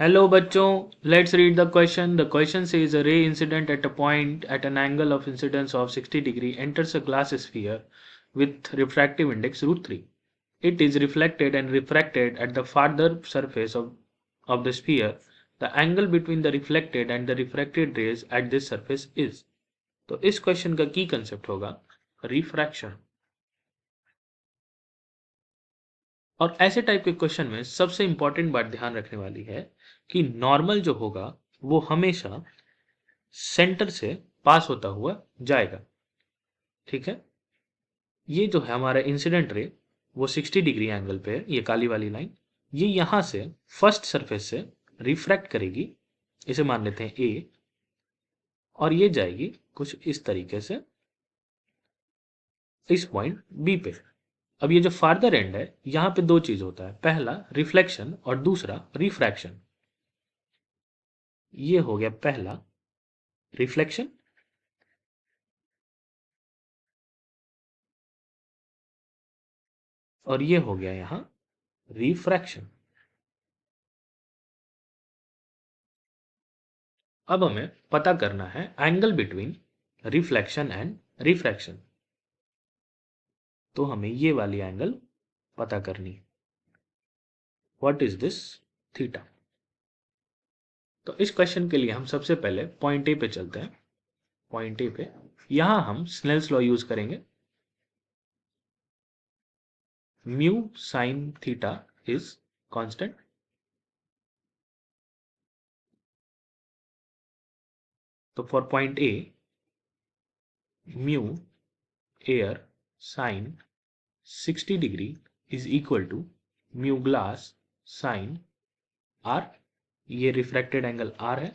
Hello bachcho, let's read the question. The question says a ray incident at a point at an angle of incidence of 60 degree enters a glass sphere with refractive index root 3. It is reflected and refracted at the farther surface of the sphere. The angle between the reflected and the refracted rays at this surface is. तो इस question का की concept होगा refraction. और ऐसे type के question में सबसे इंपॉर्टेंट बात ध्यान रखने वाली है कि नॉर्मल जो होगा वो हमेशा सेंटर से पास होता हुआ जाएगा। ठीक है, ये जो है हमारा इंसिडेंट रे वो 60 डिग्री एंगल पे है, ये काली वाली लाइन, ये यहां से फर्स्ट सरफेस से रिफ्रैक्ट करेगी, इसे मान लेते हैं ए, और ये जाएगी कुछ इस तरीके से इस पॉइंट बी पे। अब ये जो फार्दर एंड है यहां पे दो चीज होता है, पहला रिफ्लेक्शन और दूसरा रिफ्रैक्शन। ये हो गया पहला रिफ्लेक्शन और ये हो गया यहां रिफ्रैक्शन। अब हमें पता करना है angle between reflection and refraction, तो हमें ये वाली एंगल पता करनी है। What is this? थीटा। तो इस क्वेश्चन के लिए हम सबसे पहले पॉइंट ए पे चलते हैं। पॉइंट ए पे यहां हम स्नेल्स लॉ यूज करेंगे। Mu sine theta is constant. तो for point A, mu air sine 60 degree is equal to mu glass sine R. ये रिफ्रैक्टेड एंगल आर है,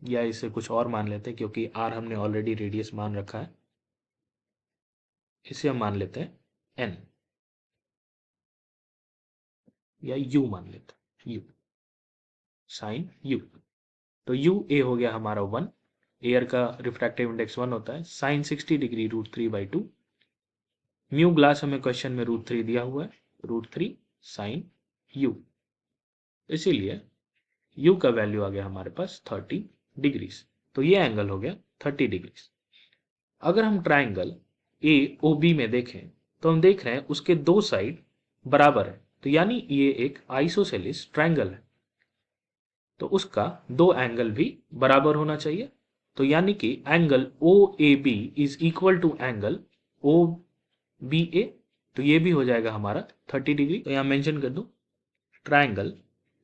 या इसे कुछ और मान लेते हैं क्योंकि आर हमने ऑलरेडी रेडियस मान रखा है, इसे हम मान लेते हैं एन, या यू मान लेते हैं, यू साइन यू। तो यू ए हो गया हमारा 1, एयर का रिफ्रैक्टिव इंडेक्स 1 होता है, साइन 60 डिग्री √3/2। म्यू ग्लास हमें क्वेश्चन में √3 दिया हुआ है, √3 साइन यू, इसीलिए यू का वैल्यू आ गया हमारे पास 30 डिग्रीज। तो ये एंगल हो गया 30 डिग्रीज। अगर हम ट्राइंगल ए ओ बी में देखें तो हम देख रहे हैं उसके दो साइड बराबर है, तो यानी ये एक आइसोसेलिस ट्राइंगल है, तो उसका दो एंगल भी बराबर होना चाहिए। तो यानी कि angle O A B is equal to angle O B A, तो ये भी हो जाएगा हमारा 30 डिग्री। तो यहां मेंशन कर दूं, triangle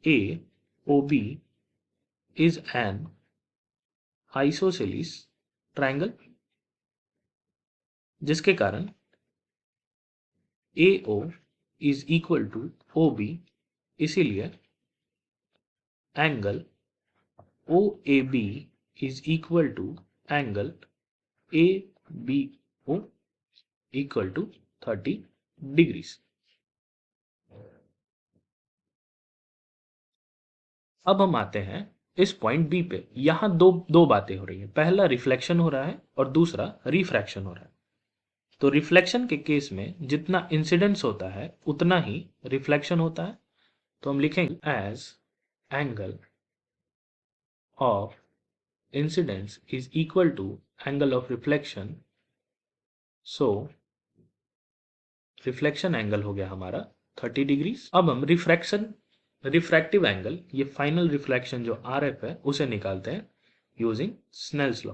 A O B is an isosceles triangle, जिसके कारण A O is equal to O B, इसीलिए angle O A B is equal to angle A B O equal to 30 degrees. अब हम आते हैं इस पॉइंट बी पे। यहां दो दो बातें हो रही हैं, पहला रिफ्लेक्शन हो रहा है और दूसरा रिफ्रैक्शन हो रहा है। तो रिफ्लेक्शन के केस में जितना इंसिडेंस होता है उतना ही रिफ्लेक्शन होता है, तो हम लिखेंगे as angle of incidence is equal to angle of reflection, so reflection angle हो गया हमारा 30 डिग्रीज। अब हम रिफ्रैक्टिव एंगल, ये फाइनल रिफ्लेक्शन जो आर एफ है उसे निकालते हैं यूजिंग स्नेल्स लॉ,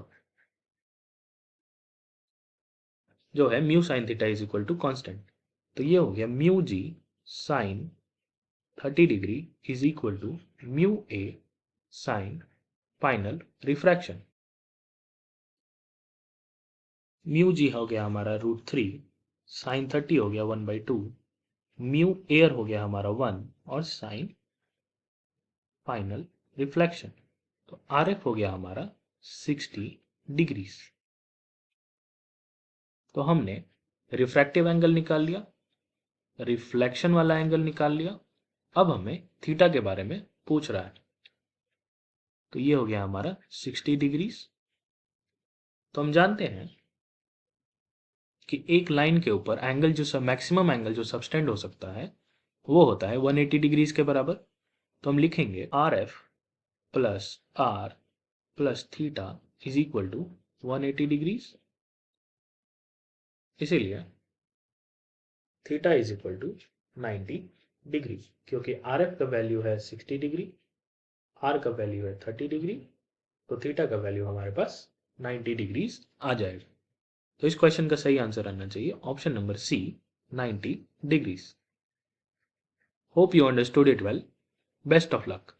जो है mu sine theta is equal to constant. तो ये हो गया mu G sine 30 degree is equal to mu A sine final refraction. Mu G हो गया हमारा √3, साइन 30 हो गया 1/2, म्यू एयर हो गया हमारा 1 और साइन फाइनल रिफ्लेक्शन। तो आर एफ हो गया हमारा 60 डिग्रीज। तो हमने रिफ्रैक्टिव एंगल निकाल लिया, रिफ्लेक्शन वाला एंगल निकाल लिया। अब हमें थीटा के बारे में पूछ रहा है, तो ये हो गया हमारा 60 डिग्रीज। तो हम जानते हैं कि एक लाइन के ऊपर एंगल जो मैक्सिमम एंगल जो सबटेंड हो सकता है वो होता है 180 डिग्रीज के बराबर। तो हम लिखेंगे R F plus R plus theta is equal to 180 degrees. इसीलिए theta is equal to 90 degree, क्योंकि आर एफ का वैल्यू है 60 डिग्री, आर का वैल्यू है 30 डिग्री, तो थीटा का वैल्यू हमारे पास 90 डिग्रीज आ जाएगा। तो इस क्वेश्चन का सही आंसर आना चाहिए option number C, 90 degrees. Hope you understood it well. Best of luck.